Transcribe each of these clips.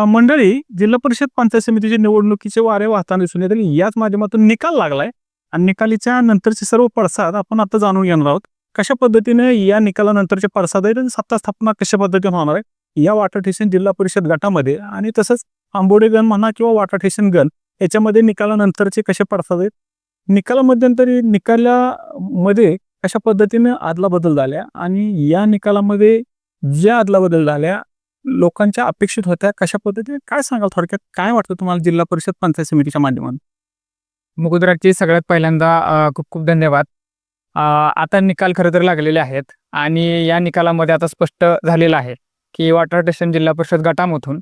मंडळी, जिल्हा परिषद पंचायत समितीच्या निवडणुकीचे वारे वाहताना दिसून येतील. याच माध्यमातून निकाल लागलाय आणि निकालीच्या नंतरचे सर्व पडसाद आपण आता जाणून घेणार आहोत. कशा पद्धतीने या निकालानंतरचे पडसाद आहेत आणि सत्ता स्थापना कशा पद्धतीने होणार आहे या वाटा ठेसन जिल्हा परिषद गटामध्ये आणि तसंच आंबोडे गण म्हणा किंवा वाटा ठेसन गण याच्यामध्ये निकालानंतरचे कसे पडसाद आहेत. निकालामध्यंतरी निकालामध्ये कशा पद्धतीने आदला बदल झाल्या आणि या निकालामध्ये ज्या आदला बदल झाल्या लोकांच्या अपेक्षित होत्या कशा पद्धतीने काय सांगाल थोडक्यात काय वाटतं तुम्हाला जिल्हा परिषद पंचायत समितीच्या माध्यमातून? मुकुंदराजची सगळ्यात पहिल्यांदा खूप खूप धन्यवाद. आता निकाल खरं तर लागलेले आहेत आणि या निकालामध्ये आता स्पष्ट झालेलं आहे की वाटा स्टेशन जिल्हा परिषद गटामधून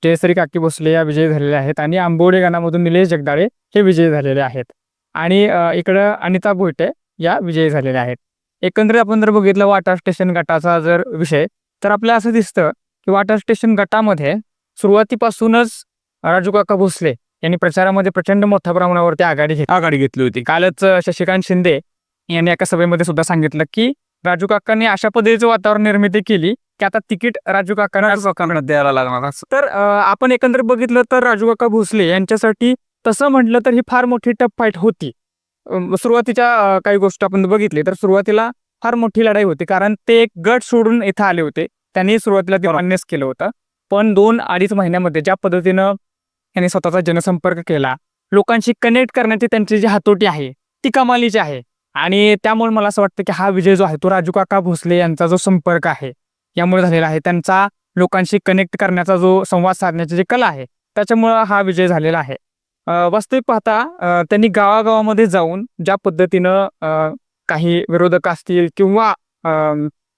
जयश्री काकी भोसले या विजयी झालेले आहेत आणि आंबोडे गणामधून निलेश जगदाळे हे विजयी झालेले आहेत आणि इकडं अनिता भोईटे या विजयी झालेल्या आहेत. एकंदरीत आपण जर बघितलं वाटा स्टेशन गटाचा जर विषय तर आपल्याला असं दिसतं की वाटा स्टेशन गटामध्ये सुरुवातीपासूनच राजू काका भोसले यांनी प्रचारामध्ये प्रचंड मोठ्या प्रमाणावरती आघाडी घेतली होती. कालच शशिकांत शिंदे यांनी एका सभेमध्ये सुद्धा सांगितलं की राजू काकांनी अशा पद्धतीचं वातावरण निर्मिती केली की आता तिकीट राजू काकांना द्यायला लागणार. तर आपण एकंदरीत बघितलं तर राजू काका भोसले यांच्यासाठी तसं म्हटलं तर ही फार मोठी टफ फाईट होती. सुरुवातीच्या काही गोष्टी आपण बघितली तर सुरुवातीला फार मोठी लढाई होती कारण ते एक गट सोडून इथं आले होते. त्यांनी सुरुवातीला ते मान्यच केलं होतं, पण 2-2.5 महिन्यामध्ये ज्या पद्धतीनं त्यांनी स्वतःचा जनसंपर्क केला, लोकांशी कनेक्ट करण्याची त्यांची जी हातोटी आहे ती कमालीची आहे आणि त्यामुळे मला असं वाटतं की हा विजय जो आहे तो राजू काका भोसले यांचा जो संपर्क आहे यामुळे झालेला आहे. त्यांचा लोकांशी कनेक्ट करण्याचा जो संवाद साधण्याची जी कला आहे त्याच्यामुळं हा विजय झालेला आहे. वास्तविक पाहता त्यांनी गावागावामध्ये जाऊन ज्या पद्धतीनं काही विरोधक असतील किंवा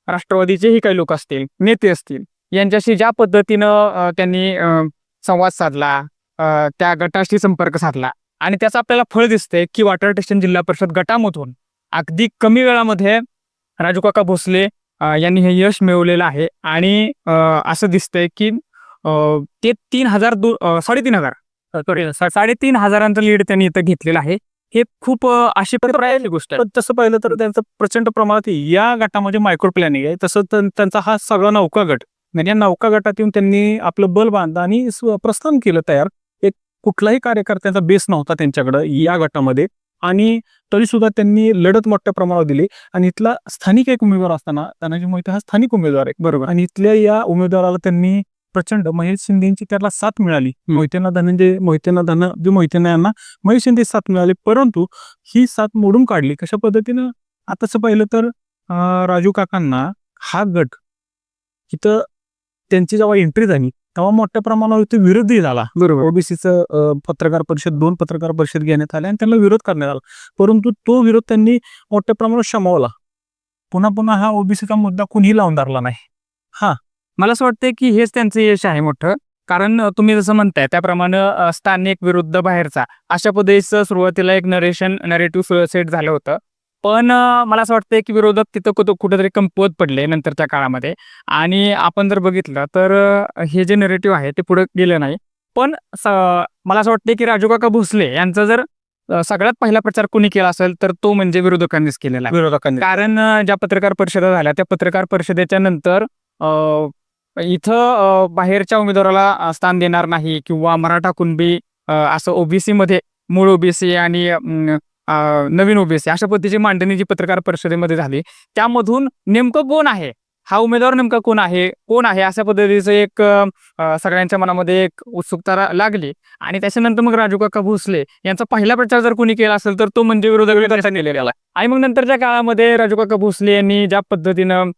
राष्ट्रवादीचेही काही लोक असतील, नेते असतील, यांच्याशी ज्या पद्धतीनं त्यांनी संवाद साधला, त्या गटाशी संपर्क साधला आणि त्याचं आपल्याला फळ दिसते की वाटा स्टेशन जिल्हा परिषद गटामधून अगदी कमी वेळामध्ये राजू काका भोसले यांनी हे यश मिळवलेलं आहे आणि असं दिसतंय की ते 3,500 लीड त्यांनी इथं घेतलेलं आहे. हे खूप अशी गोष्ट आहे. तसं पाहिलं तर त्यांचं प्रचंड प्रमाणात या गटामध्ये मायक्रो प्लॅनिंग आहे. तसं त्यांचा हा सगळा नौका गट म्हणजे या नौका गटात येऊन त्यांनी आपलं बल बांधलं आणि प्रस्थान केलं तयार. एक कुठलाही कार्यकर्त्यांचा बेस नव्हता त्यांच्याकडं या गटामध्ये आणि तरी सुद्धा त्यांनी लढत मोठ्या प्रमाणावर दिली आणि इथला स्थानिक एक उमेदवार असताना धनंजय मोहिते हा स्थानिक उमेदवार आहे बरोबर आणि इथल्या या उमेदवाराला त्यांनी प्रचंड महेश शिंदेची त्याला साथ मिळाली. मोहितेंना यांना महेश शिंदे साथ मिळाली, परंतु ही साथ मोडून काढली कशा पद्धतीनं? आताच पाहिलं तर राजू काकांना हा गट इथं त्यांची जेव्हा एंट्री झाली तेव्हा मोठ्या प्रमाणावर विरोधी झाला. बरोबर. ओबीसीचं पत्रकार परिषद 2 पत्रकार परिषद घेण्यात आल्या आणि त्यांना विरोध करण्यात आला, परंतु तो विरोध त्यांनी मोठ्या प्रमाणावर शमवला. पुन्हा हा ओबीसीचा मुद्दा कुणीही लावून धरला नाही. मला असं वाटतं की हेच त्यांचं यश आहे मोठं, कारण तुम्ही जसं म्हणताय त्याप्रमाणे स्थानिक विरुद्ध बाहेरचा अशा पद्धतीचं सुरुवातीला एक नरेटिव्ह सेट झालं होतं, पण मला असं वाटतं की विरोधक तिथं कुठेतरी कमकुवत पडले नंतरच्या काळामध्ये आणि आपण जर बघितलं तर हे जे नरेटिव्ह आहे ते पुढे गेलं नाही. पण मला असं वाटतं की राजू काका भोसले यांचा जर सगळ्यात पहिला प्रचार कोणी केला असेल तर तो म्हणजे विरोधकांनीच केलेला आहे. कारण ज्या पत्रकार परिषदा झाल्या त्या पत्रकार परिषदेच्या नंतर इथं बाहेरच्या उमेदवाराला स्थान देणार नाही किंवा मराठा कुणबी असं ओबीसी मध्ये मूळ ओबीसी आणि नवीन ओबीसी अशा पद्धतीची मांडणी जी पत्रकार परिषदेमध्ये झाली त्यामधून नेमकं कोण आहे, हा उमेदवार नेमका कोण आहे अशा पद्धतीचं एक सगळ्यांच्या मनामध्ये एक उत्सुकता लागली आणि त्याच्यानंतर मग राजू काका भोसले यांचा पहिला प्रचार जर कोणी केला असेल तर तो म्हणजे विरोधकांनी केलेला आणि मग नंतरच्या काळामध्ये राजू काका भोसले यांनी ज्या पद्धतीनं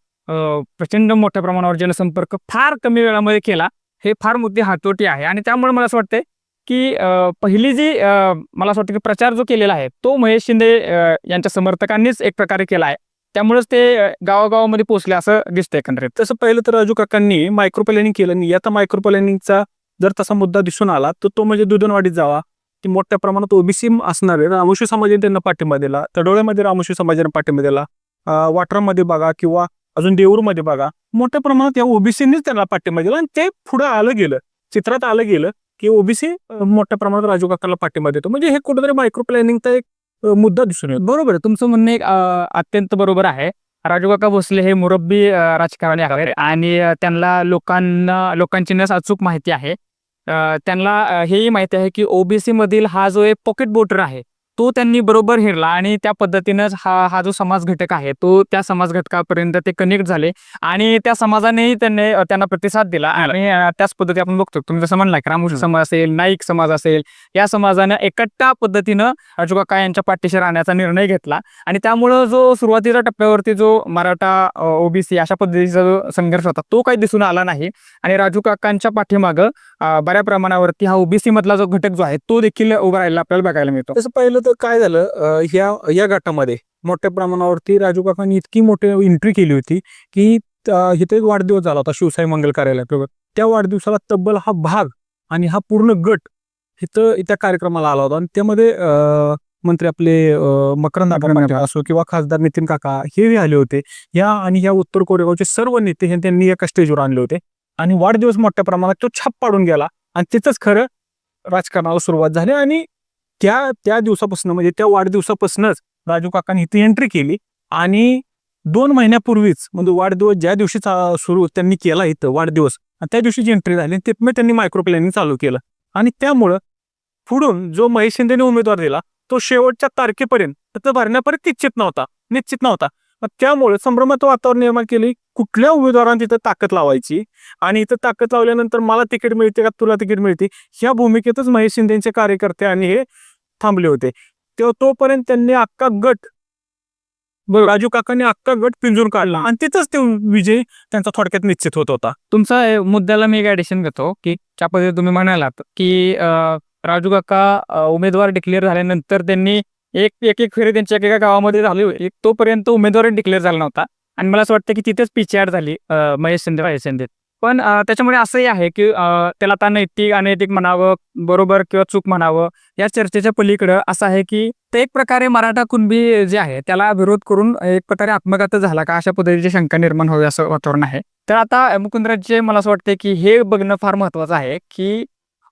प्रचंड मोठ्या प्रमाणावर जनसंपर्क फार कमी वेळामध्ये केला, हे फार मोठी हातोटी आहे आणि त्यामुळे मला असं वाटतंय की पहिली जी मला असं वाटतं की प्रचार जो केलेला आहे तो महेश शिंदे यांच्या समर्थकांनीच एक प्रकारे केला आहे, त्यामुळेच ते गावागावामध्ये पोहोचले असं दिसतंय एकंदरीत. तसं पहिलं तर राजू काकांनी मायक्रो प्लॅनिंग केलं नाही. आता मायक्रो प्लॅनिंगचा जर तसा मुद्दा दिसून आला तर तो म्हणजे दुधनवाडीत जावा की मोठ्या प्रमाणात ओबीसी असणारे रामोशी समाजाने त्यांना पाठिंबा दिला, तडोळ्यामध्ये रामोशी समाजाने पाठिंबा दिला, वाटरामध्ये बघा किंवा अजून देऊरमध्ये बघा मोठ्या प्रमाणात या ओबीसीनीच त्यांना पाठिंबा दिला आणि ते पुढे चित्रात आलं गेलं की ओबीसी मोठ्या प्रमाणात राजू काकाला पाठिंबा देतो. म्हणजे हे कुठेतरी मायक्रो प्लॅनिंगचा एक मुद्दा दिसून येतो. बरोबर, तुमचं म्हणणं एक अत्यंत बरोबर आहे राजू काका भोसले हे मुरब्बी राजकारणी आहेत आणि त्यांना लोकांची नस अचूक माहिती आहे. त्यांना हेही माहिती आहे की ओबीसी मधील हा जो एक पॉकेट वोटर आहे तो त्यांनी बरोबर हेरला आणि त्या पद्धतीनंच हा जो समाज घटक आहे तो त्या समाज घटकापर्यंत ते कनेक्ट झाले आणि त्या समाजानेही त्यांना प्रतिसाद दिला. आणि त्याच पद्धती आपण बघतो, तुम्ही जसं म्हणला की रामोशी समाज असेल, नाईक समाज असेल, या समाजानं एकट्टा पद्धतीनं राजू काका यांच्या पाठीशी राहण्याचा निर्णय घेतला आणि त्यामुळं जो सुरुवातीच्या टप्प्यावरती जो मराठा ओबीसी अशा पद्धतीचा जो संघर्ष होता तो काही दिसून आला नाही आणि राजू काकांच्या पाठीमागं बऱ्या प्रमाणावरती हा ओबीसी मधला जो घटक जो आहे तो देखील उभा राहिला आपल्याला बघायला मिळतो. तसं पाहिलं तर काय झालं, या गटामध्ये मोठ्या प्रमाणावरती राजू काकांनी इतकी मोठी एंट्री केली होती की इथे एक वाढदिवस झाला होता शिवसाई मंगल कार्यालयात. त्या वाढदिवसाला तब्बल हा भाग आणि हा पूर्ण गट त्या कार्यक्रमाला आला होता आणि त्यामध्ये मंत्री आपले मकरंद असो किंवा खासदार नितीन काका हेही आले होते. ह्या उत्तर कोरेगावचे सर्व नेते हे त्यांनी एका स्टेजवर आणले होते आणि वाढदिवस मोठ्या प्रमाणात तो छाप पाडून गेला आणि तिथंच खरं राजकारणाला सुरुवात झाली. आणि त्या दिवसापासून म्हणजे त्या वाढदिवसापासूनच राजू काकांनी इथे एंट्री केली आणि 2 महिन्यापूर्वीच म्हणजे वाढदिवस ज्या दिवशी सुरू त्यांनी केला इथं वाढदिवस आणि त्या दिवशीची एंट्री झाली तिथं त्यांनी मायक्रो प्लॅनिंग चालू केलं आणि त्यामुळं पुढून जो महेश शिंदेने उमेदवार दिला तो शेवटच्या तारखेपर्यंत तिथं भरण्यापर्यंत निश्चित नव्हता. त्यामुळे संभ्रमाचं वातावरण निर्माण केली, कुठल्या उमेदवारांनी तिथं ताकद लावायची आणि इथं ताकद लावल्यानंतर मला तिकीट मिळते का तुला तिकीट मिळते ह्या भूमिकेतच महेश शिंदेचे कार्यकर्ते आणि हे थांबले होते. तोपर्यंत त्यांनी अख्खा गट राजू काकांनी अख्खा गट पिंजून काढला आणि तिथंच ते विजय त्यांचा थोडक्यात निश्चित होत होता. तुमचा मुद्द्याला मी एक ॲडिशन घेतो की ज्या पद्धतीने तुम्ही म्हणालात की राजू काका उमेदवार डिक्लेअर झाल्यानंतर त्यांनी एक फेरी त्यांच्या एका गावामध्ये झाली, तोपर्यंत उमेदवार डिक्लेअर झाला नव्हता आणि मला असं वाटतं की तिथेच पिछेहाट झाली महेश शिंदे. पण त्याच्यामुळे असंही आहे की त्याला आता नैतिक अनैतिक म्हणावं, बरोबर किंवा चूक म्हणावं, या चर्चेच्या पलीकडं असं आहे की ते एक प्रकारे मराठा कुणबी जे आहे त्याला विरोध करून एक प्रकारे आत्मघात झाला का अशा पद्धतीची शंका निर्माण व्हावी असं वातावरण आहे. तर आता मुकुंदराजचे मला असं वाटतं की हे बघणं फार महत्त्वाचं आहे की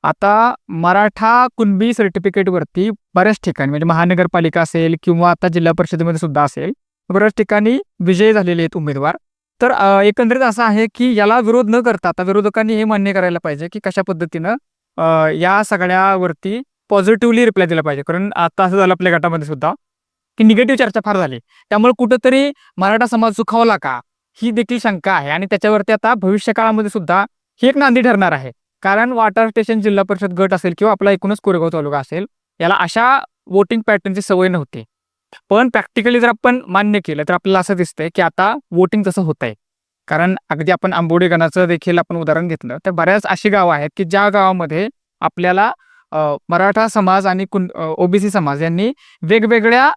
आता मराठा कुणबी सर्टिफिकेटवरती बऱ्याच ठिकाणी म्हणजे महानगरपालिका असेल किंवा आता जिल्हा परिषदेमध्ये सुद्धा असेल बऱ्याच ठिकाणी विजयी झालेले आहेत उमेदवार. तर एकंदरीत असं आहे की याला विरोध न करता आता विरोधकांनी हे मान्य करायला पाहिजे की कशा पद्धतीनं या सगळ्यावरती पॉझिटिव्हली रिप्लाय दिला पाहिजे. कारण आता असं झालं आपल्या गटामध्ये सुद्धा की निगेटिव्ह चर्चा फार झाली, त्यामुळे कुठंतरी मराठा समाज सुखावला का ही देखील शंका आहे आणि त्याच्यावरती आता भविष्य काळामध्ये सुद्धा ही एक नांदी ठरणार आहे. कारण वाटार स्टेशन जिल्हा परिषद गट असेल किंवा आपला एकूणच कोरेगाव तालुका असेल याला अशा वोटिंग पॅटर्नची सवय नव्हती. पण प्रॅक्टिकली जर आपण मान्य केलं तर आपल्याला असं दिसतंय की आता वोटिंग तसं होत आहे. कारण अगदी आपण आंबोडी गणाचं देखील आपण उदाहरण घेतलं तर बऱ्याच अशी गावं आहेत की ज्या गावामध्ये आपल्याला मराठा समाज आणि ओबीसी समाज यांनी वेगवेगळ्या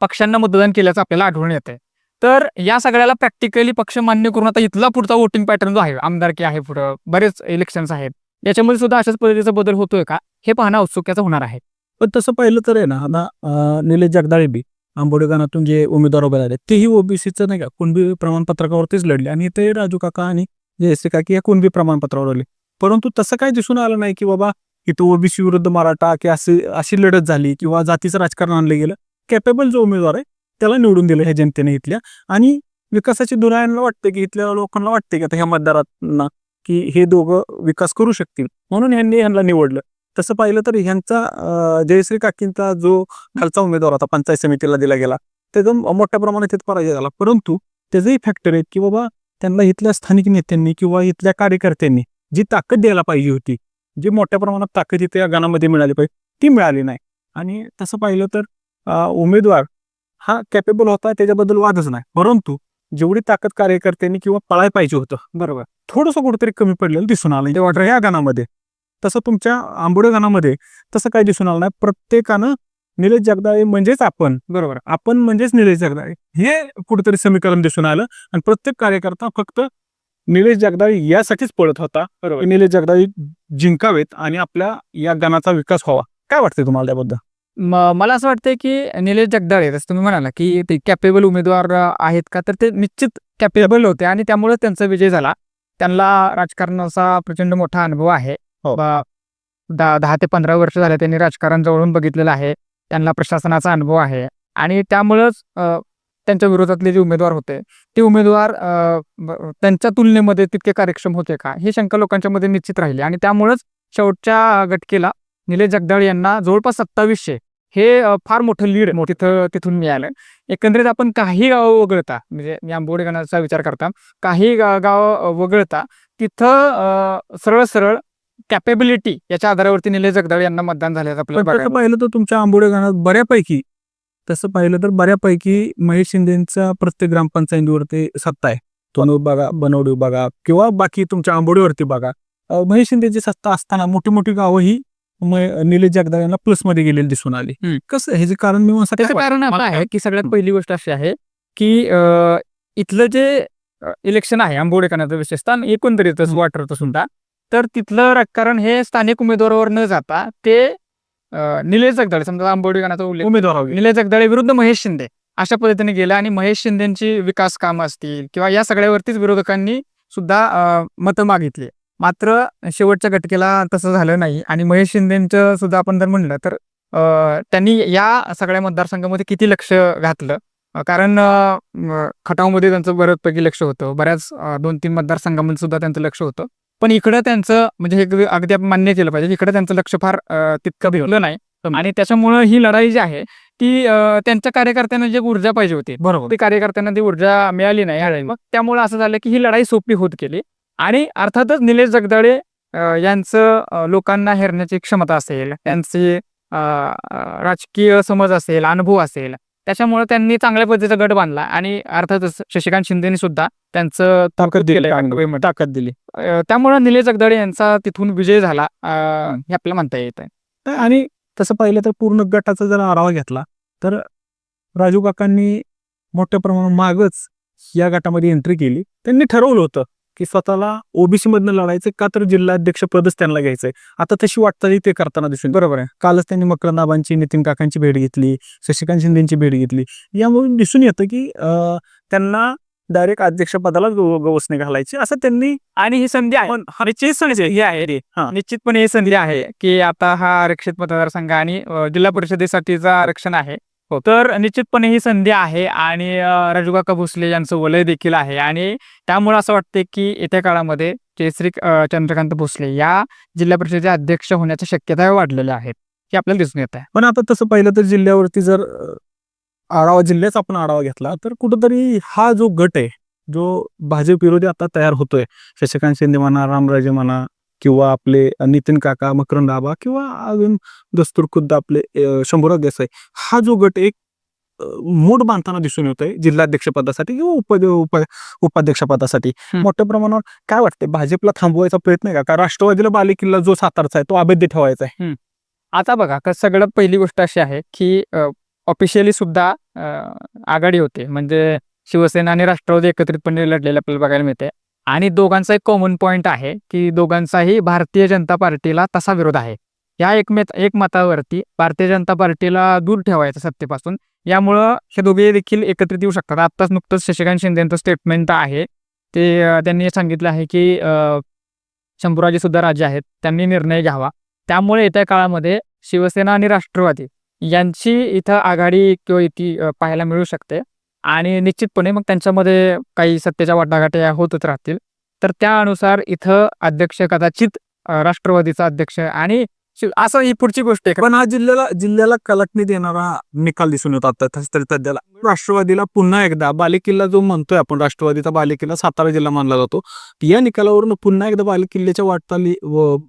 पक्षांना मतदान केल्याचं आपल्याला आढळून येतंय. तर या सगळ्याला प्रॅक्टिकली पक्ष मान्य करून आता इथला पुढचा वोटिंग पॅटर्न जो आहे, आमदारकी आहे, पुढं बरेच इलेक्शन्स आहेत, याच्यामध्ये सुद्धा अशाच पद्धतीचा बदल होतोय का हे पाहणं औत्सुक्याचं होणार आहे. पण तसं पाहिलं तर आहे ना, आता निलेश जगदाळे बी आंबोडी गणातून जे उमेदवार उभे राहिले तेही ओबीसीचं नाही का कुणबी प्रमाणपत्रावरतीच लढले आणि ते राजू काका आणि जयश्री काकी या कुणबी प्रमाणपत्रावर आले. परंतु तसं काही दिसून आलं नाही की बाबा इथं ओबीसी विरुद्ध मराठा की अशी लढत झाली किंवा जातीचं राजकारण आणलं गेलं. कॅपेबल जो उमेदवार आहे त्याला निवडून दिलं ह्या जनतेने इथल्या आणि विकासाची दुरायांना वाटतं की इथल्या लोकांना वाटते की आता ह्या मतदारांना की हे दोघं विकास करू शकतील म्हणून ह्यांना निवडलं. तसं पाहिलं तर ह्यांचा जयश्री काकींचा जो खालचा उमेदवार होता पंचायत समितीला दिला गेला त्याचा मोठ्या प्रमाणात इथं पराजय झाला. परंतु त्याचंही फॅक्टर आहेत की बाबा त्यांना इथल्या स्थानिक नेत्यांनी किंवा इथल्या कार्यकर्त्यांनी जी ताकद द्यायला पाहिजे होती, जी मोठ्या प्रमाणात ताकद इथे या गणामध्ये मिळाली पाहिजे ती मिळाली नाही. आणि तसं पाहिलं तर उमेदवार हा कॅपेबल होता त्याच्याबद्दल वादच नाही, परंतु जेवढी ताकद कार्यकर्त्यांनी किंवा पळाय पाहिजे होतं बरोबर थोडंसं कुठेतरी कमी पडलेलं दिसून आलं ते वाटतं या गाण्यामध्ये. तसं तुमच्या आंबोडे गाण्यामध्ये तसं काही दिसून आलं नाही. प्रत्येकानं निलेश जगदाळे म्हणजेच आपण म्हणजेच निलेश जगदाळे हे कुठेतरी समीकरण दिसून आलं आणि प्रत्येक कार्यकर्ता फक्त निलेश जगदाळे यासाठीच पळत होता बरोबर निलेश जगदाळे जिंकावेत आणि आपल्या या गाण्याचा विकास व्हावा. काय वाटतंय तुम्हाला त्याबद्दल? मला असं वाटतंय की निलेश जगदाळे जसं तुम्ही म्हणाला की ते कॅपेबल उमेदवार आहेत का, तर ते निश्चित कॅपेबल होते आणि त्यामुळे त्यांचा विजय झाला. त्यांना राजकारणाचा प्रचंड मोठा अनुभव आहे. 10 ते 15 वर्ष झाले त्यांनी राजकारण जवळून बघितलेलं आहे. त्यांना प्रशासनाचा अनुभव आहे आणि त्यामुळंच त्यांच्या विरोधातले जे उमेदवार होते ते उमेदवार त्यांच्या तुलनेमध्ये तितके कार्यक्षम होते का, ही शंका लोकांच्या मध्ये निश्चित राहिली. आणि त्यामुळेच शेवटच्या घटकेला निलेश जगदाळे यांना जवळपास 2700 हे फार मोठं लीड तिथून मिळालं. एकंदरीत आपण काही गावं वगळता, म्हणजे मी आंबोडे गणाचा विचार करता काही गाव वगळता तिथं सरळ सरळ कॅपेबिलिटी याच्या आधारावरती निलेश जगदाळे यांना मतदान झाल्याचं पण आपल्याला तसं पाहिलं तर तुमच्या आंबोडे गावात बऱ्यापैकी महेश शिंदेचा प्रत्येक ग्रामपंचायतीवरती सत्ता आहे. तो बघा, बनवडी बघा किंवा बाकी तुमच्या आंबोडीवरती बघा, महेश शिंदेची सत्ता असताना मोठी मोठी गावं ही निलेश जगदाळे यांना प्लस मध्ये गेलेली दिसून आली. कसं ह्याचे कारण मी त्याचं कारण असं आहे की सगळ्यात पहिली गोष्ट अशी आहे की इथलं जे इलेक्शन आहे आंबोडेकरांचं विशेषतः आणि एकंदरीतच वाटरचं सुद्धा, तर तिथलं राजकारण हे स्थानिक उमेदवारावर न जाता ते निलेश जगदाळे, समजा आंबोडेकरांचा उमेदवार निलेश जगदाळे विरुद्ध महेश शिंदे अशा पद्धतीने गेलं. आणि महेश शिंदेची विकास कामं असतील किंवा या सगळ्यावरतीच विरोधकांनी सुद्धा मतं मागितली. मात्र शेवटच्या घटकेला तसं झालं नाही. आणि महेश शिंदेचं सुद्धा आपण जर म्हणलं तर त्यांनी या सगळ्या मतदारसंघामध्ये किती लक्ष घातलं, कारण खटावमध्ये त्यांचं बऱ्याचपैकी लक्ष होतं, बऱ्याच 2-3 मतदारसंघामध्ये सुद्धा त्यांचं लक्ष होतं. पण इकडं त्यांचं म्हणजे हे अगदी आपण मान्य केलं पाहिजे, इकडे त्यांचं लक्ष फार तितकं भेटलं नाही. आणि त्याच्यामुळं ही लढाई जी आहे ती त्यांच्या कार्यकर्त्यांना जी ऊर्जा पाहिजे होती, बरोबर, ती कार्यकर्त्यांना ती ऊर्जा मिळाली नाही. मग त्यामुळे असं झालं की ही लढाई सोपी होत गेली. आणि अर्थातच निलेश जगदाळे यांचं लोकांना हेरण्याची क्षमता असेल, त्यांचे राजकीय समज असेल, अनुभव असेल, त्याच्यामुळे त्यांनी चांगल्या पद्धतीचा गट बांधला. आणि अर्थातच शशिकांत शिंदेनी सुद्धा त्यांचं ताकद दिली. त्यामुळे निलेश जगदाळे यांचा तिथून विजय झाला हे आपल्याला म्हणता येत आहे. आणि तसं पाहिलं तर पूर्ण गटाचा जर आढावा घेतला तर राजू काकांनी मोठ्या प्रमाणात मागच या गटामध्ये एंट्री केली. त्यांनी ठरवलं होतं की स्वतःला ओबीसी मधनं लढायचं का तर जिल्हाध्यक्ष पदच त्यांना घ्यायचंय. आता तशी वाटचाली ते करताना दिसून, बरोबर आहे. कालच त्यांनी मकरंद आबांची, नितीन काकांची भेट घेतली, शशिकांत शिंदेची भेट घेतली. यामुळे दिसून येतं की त्यांना डायरेक्ट अध्यक्षपदाला गवसणे घालायचे असं त्यांनी. आणि ही संधी आहे, निश्चित संधी ही आहे रे, निश्चितपणे ही संधी आहे की आता हा आरक्षित मतदारसंघ आणि जिल्हा परिषदेसाठीचं आरक्षण आहे, तर निश्चितपणे ही संधी आहे. आणि राजू काका भोसले यांचं वलय देखील आहे. आणि त्यामुळे असं वाटते की येत्या काळामध्ये जयश्री चंद्रकांत भोसले या जिल्हा परिषदेचे अध्यक्ष होण्याच्या शक्यता वाढलेल्या आहेत हे आपल्याला दिसून येत आहे. पण आता तसं पाहिलं तर जिल्ह्यावरती जर जिल्ह्याचा आपण आढावा घेतला तर कुठंतरी हा जो गट आहे, जो भाजप विरोधी आता तयार होतोय, शशिकांत शिंदे म्हणा, रामराजे म्हणा किंवा आपले नितीन काका, मकरंद आबा किंवा अजून दस्तूर खुद्द आपले शंभूराज देसाई, हा जो गट एक मोठ बांधताना दिसून येतोय जिल्हाध्यक्षपदासाठी किंवा उपाध्यक्षपदासाठी मोठ्या प्रमाणावर. काय वाटतंय, भाजपला थांबवायचा प्रयत्न आहे का राष्ट्रवादीला बालेकिल्ला जो सातारचा आहे तो अवैध ठेवायचा आहे? आता बघा, सगळ्यात पहिली गोष्ट अशी आहे की ऑफिशियली सुद्धा आघाडी होते, म्हणजे शिवसेना आणि राष्ट्रवादी एकत्रितपणे लढलेले आपल्याला बघायला मिळते. आणि दोघांचा एक कॉमन पॉईंट आहे की दोघांचाही भारतीय जनता पार्टीला तसा विरोध आहे. या एक मतावरती भारतीय जनता पार्टीला दूर ठेवायचं सत्तेपासून, यामुळं हे दोघे देखील एकत्रित येऊ शकतात. आत्ताच नुकतंच शशिकांत शिंदेचं स्टेटमेंट आहे ते त्यांनी सांगितलं आहे की शंभूराजे सुद्धा राज्य आहेत, त्यांनी निर्णय घ्यावा. त्यामुळे येत्या काळामध्ये शिवसेना आणि राष्ट्रवादी यांची इथं आघाडी किंवा युती पाहायला मिळू शकते. आणि निश्चितपणे मग त्यांच्यामध्ये काही सत्तेच्या वाटाघाट्या होतच राहतील. तर त्यानुसार इथं अध्यक्ष कदाचित राष्ट्रवादीचा अध्यक्ष आणि असं ही पुढची गोष्ट आहे. पण हा जिल्ह्याला कलाटणी देणारा निकाल दिसून येतो आता सध्याला. राष्ट्रवादीला पुन्हा एकदा बालेकिल्ला जो म्हणतोय आपण, राष्ट्रवादीचा बालेकिल्ला सातारा जिल्हा मानला जातो, या निकालावरून पुन्हा एकदा बालेकिल्ल्याच्या वाटचाली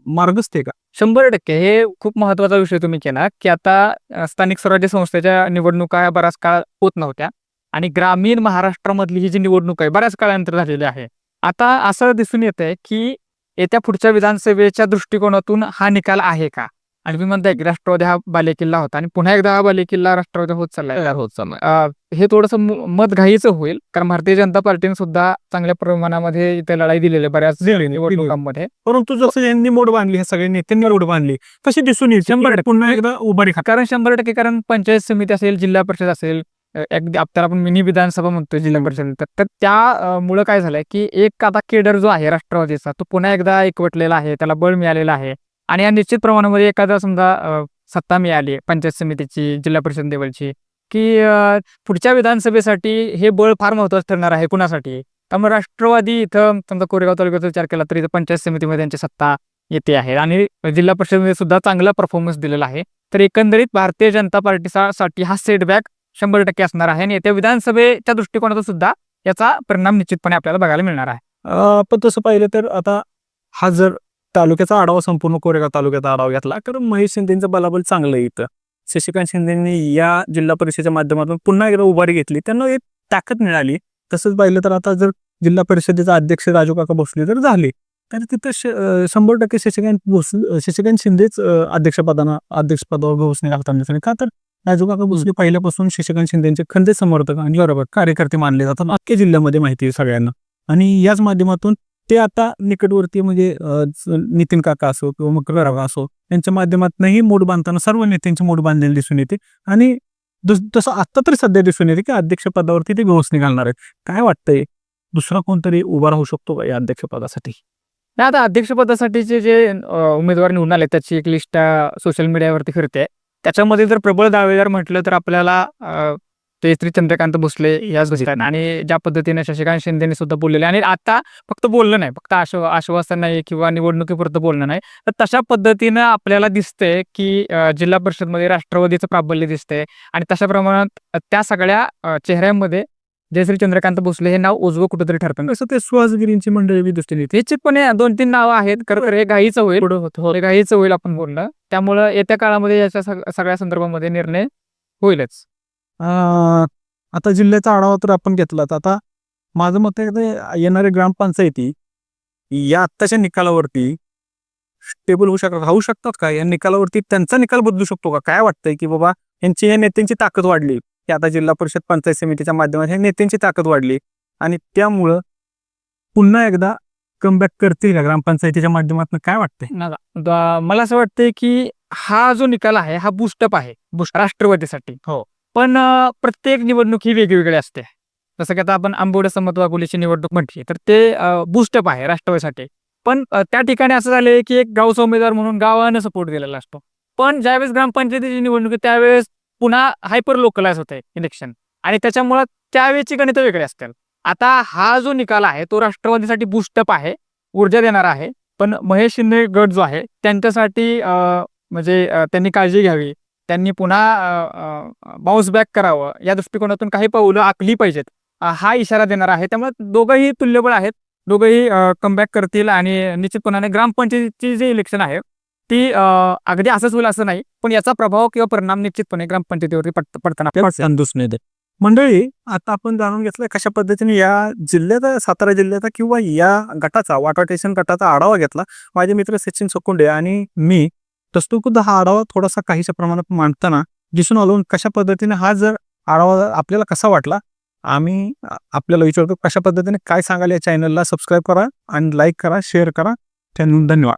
मार्गस्थ का? 100% हे खूप महत्वाचा विषय तुम्ही केला की आता स्थानिक स्वराज्य संस्थेच्या निवडणुका बराच काळ होत नव्हत्या आणि ग्रामीण महाराष्ट्रामधली ही जी निवडणूक आहे बऱ्याच काळानंतर झालेली आहे. आता असं दिसून येत आहे की येत्या पुढच्या विधानसभेच्या दृष्टिकोनातून हा निकाल आहे का. आणि मी म्हणताय की राष्ट्रवादी हा बालेकिल्ला होता आणि पुन्हा एकदा हा बालेकिल्ला राष्ट्रवादी होत चाललाय. हे थोडंसं मत घाईचं होईल, कारण भारतीय जनता पार्टीने सुद्धा चांगल्या प्रमाणामध्ये इथे लढाई दिलेली आहे बऱ्याच निवडणुकांमध्ये. परंतु जसं यांनी मोड बांधली, हे सगळे नेत्यांनी मोड बांधली, तशी दिसून येईल 100% पुन्हा एकदा उभारी. कारण 100% कारण पंचायत समिती असेल, जिल्हा परिषद असेल, आपल्याला आपण मिनी विधानसभा म्हणतोय जिल्हा परिषद, तर त्यामुळं काय झालंय की एक आता केडर जो आहे राष्ट्रवादीचा तो पुन्हा एकदा एकवटलेला आहे, त्याला बळ मिळालेलं आहे. आणि या निश्चित प्रमाणामध्ये एखादा समजा सत्ता मिळाली पंचायत समितीची, जिल्हा परिषद लेवलची, की पुढच्या विधानसभेसाठी हे बळ फार महत्त्वाचं ठरणार आहे कुणासाठी. त्यामुळे राष्ट्रवादी इथं समजा कोरेगाव तालुक्याचा विचार केला तर इथं पंचायत समितीमध्ये त्यांची सत्ता येते आहे आणि जिल्हा परिषदेमध्ये सुद्धा चांगला परफॉर्मन्स दिलेला आहे. तर एकंदरीत भारतीय जनता पार्टीसाठी हा सेटबॅक 100% असणार आहे आणि येत्या विधानसभेच्या दृष्टिकोनातून सुद्धा याचा परिणाम निश्चितपणे आपल्याला बघायला मिळणार आहे. पण तसं पाहिलं तर आता हा जर तालुक्याचा आढावा संपूर्ण कोरेगाव तालुक्याचा आढावा घेतला तर महेश शिंदेचं बलाबल चांगलं आहे इथं. शशिकांत शिंदेंनी या जिल्हा परिषदेच्या माध्यमातून पुन्हा एकदा उभारी घेतली, त्यांना एक ताकद मिळाली. तसंच पाहिलं तर आता जर जिल्हा परिषदेचा अध्यक्ष राजू काका भोसले जर झाले तर तिथं 100% शशिकांत शिंदेच अध्यक्षपदावर भोसले घालताना. का तर राजू काका भोसले पहिल्यापासून शशिकांत शिंदेचे खंदे समर्थक आणि बरोबर कार्यकर्ते मानले जातात अख्ख्या जिल्ह्यामध्ये, माहिती आहे सगळ्यांना. आणि याच माध्यमातून ते आता निकटवर्ती म्हणजे नितीन काका असो किंवा मकर काका असो यांच्या माध्यमातूनही मोड बांधताना सर्व नेत्यांची मोड बांधलेली दिसून येते. आणि तसं आत्ता तरी सध्या दिसून येते की अध्यक्षपदावरती ते भोसले घालणार आहेत. काय वाटतंय, दुसरा कोणतरी उभा राहू शकतो का या अध्यक्षपदासाठी? नाही, आता अध्यक्षपदासाठीचे जे उमेदवार निवडून आले त्याची एक लिस्ट सोशल मीडियावरती फिरते. त्याच्यामध्ये जर प्रबळ दावेदार म्हटलं तर आपल्याला ते श्री चंद्रकांत भोसले याच दिसतात आणि ज्या पद्धतीने शशिकांत शिंदेने सुद्धा बोललेले आणि आता फक्त बोललं नाही, फक्त आश्वासन नाही किंवा निवडणुकीपुरतं बोलणं नाही, तर तशा पद्धतीनं आपल्याला दिसतंय की जिल्हा परिषदमध्ये राष्ट्रवादीचं प्राबल्य दिसतंय आणि तशा प्रमाणात त्या सगळ्या चेहऱ्यांमध्ये जयश्री चंद्रकांत भोसले हे नाव उजवं कुठंतरी ठरतं. कसं ते सुहासगिरींची मंडळी बी दिसते. निश्चितपणे 2-3 नावं आहेत. खरं हे घाईचं होईल आपण बोलणं. त्यामुळं येत्या काळामध्ये याच्या सगळ्या संदर्भामध्ये निर्णय होईलच. आता जिल्ह्याचा आढावा तर आपण घेतला, तर आता माझं मत आहे की येणाऱ्या ग्रामपंचायती या आत्ताच्या निकालावरती स्टेबल राहू शकतात का? या निकालावरती त्यांचा निकाल बदलू शकतो का? काय वाटतंय की बाबा या नेत्यांची ताकद वाढली की आता जिल्हा परिषद पंचायत समितीच्या माध्यमातून ह्या नेत्यांची ताकद वाढली आणि त्यामुळं पुन्हा एकदा कमबॅक करतील का ग्रामपंचायतीच्या माध्यमातून? काय वाटतंय? मला असं वाटतंय की हा जो निकाल आहे हा बूस्टअप आहे राष्ट्रवादीसाठी. हो. पण प्रत्येक निवडणूक ही वेगवेगळी असते. जसं की आता आपण आंबोडे समत वाघोलीची निवडणूक म्हटली तर ते बूस्टअप आहे राष्ट्रवादीसाठी. पण त्या ठिकाणी असं झालंय की एक गावचा उमेदवार म्हणून गावानं सपोर्ट दिलेला असतो. पण ज्यावेळेस ग्रामपंचायतीची निवडणूक आहे त्यावेळेस पुन्हा हायपर लोकलाइज होते इलेक्शन आणि त्याच्यामुळं त्यावेळेची गणितं वेगळी असतील. आता हा जो निकाल आहे तो राष्ट्रवादीसाठी बूस्टअप आहे, ऊर्जा देणारा आहे. पण महेश शिंदे गट जो आहे त्यांच्यासाठी म्हणजे त्यांनी काळजी घ्यावी, त्यांनी पुन्हा बाउन्स बॅक करावं या दृष्टिकोनातून काही पावलं आखली पाहिजेत हा इशारा देणार आहे. त्यामुळे दोघंही तुल्यबळ आहेत, दोघंही कमबॅक करतील आणि निश्चितपणाने ग्रामपंचायतीची जे इलेक्शन आहे ती अगदी असंच होईल असं नाही, पण याचा प्रभाव किंवा परिणाम निश्चितपणे ग्रामपंचायतीवरती पडताना दिसून येते. मंडळी, आता आपण जाणून घेतलं कशा पद्धतीने या जिल्ह्याचा, सातारा जिल्ह्याचा किंवा या गटाचा, वाटा स्टेशन गटाचा आढावा घेतला माझे मित्र सचिन सकुंडे आणि मी. तस्तुकुद्द हा आढावा थोडासा काहीशा प्रमाणात मांडताना दिसून आलो. कशा पद्धतीने हा जर आढावा आपल्याला कसा वाटला आम्ही आपल्याला विचारतो. कशा पद्धतीने काय सांगाल या चॅनलला सबस्क्राईब करा आणि लाईक करा, शेअर करा. धन्यवाद.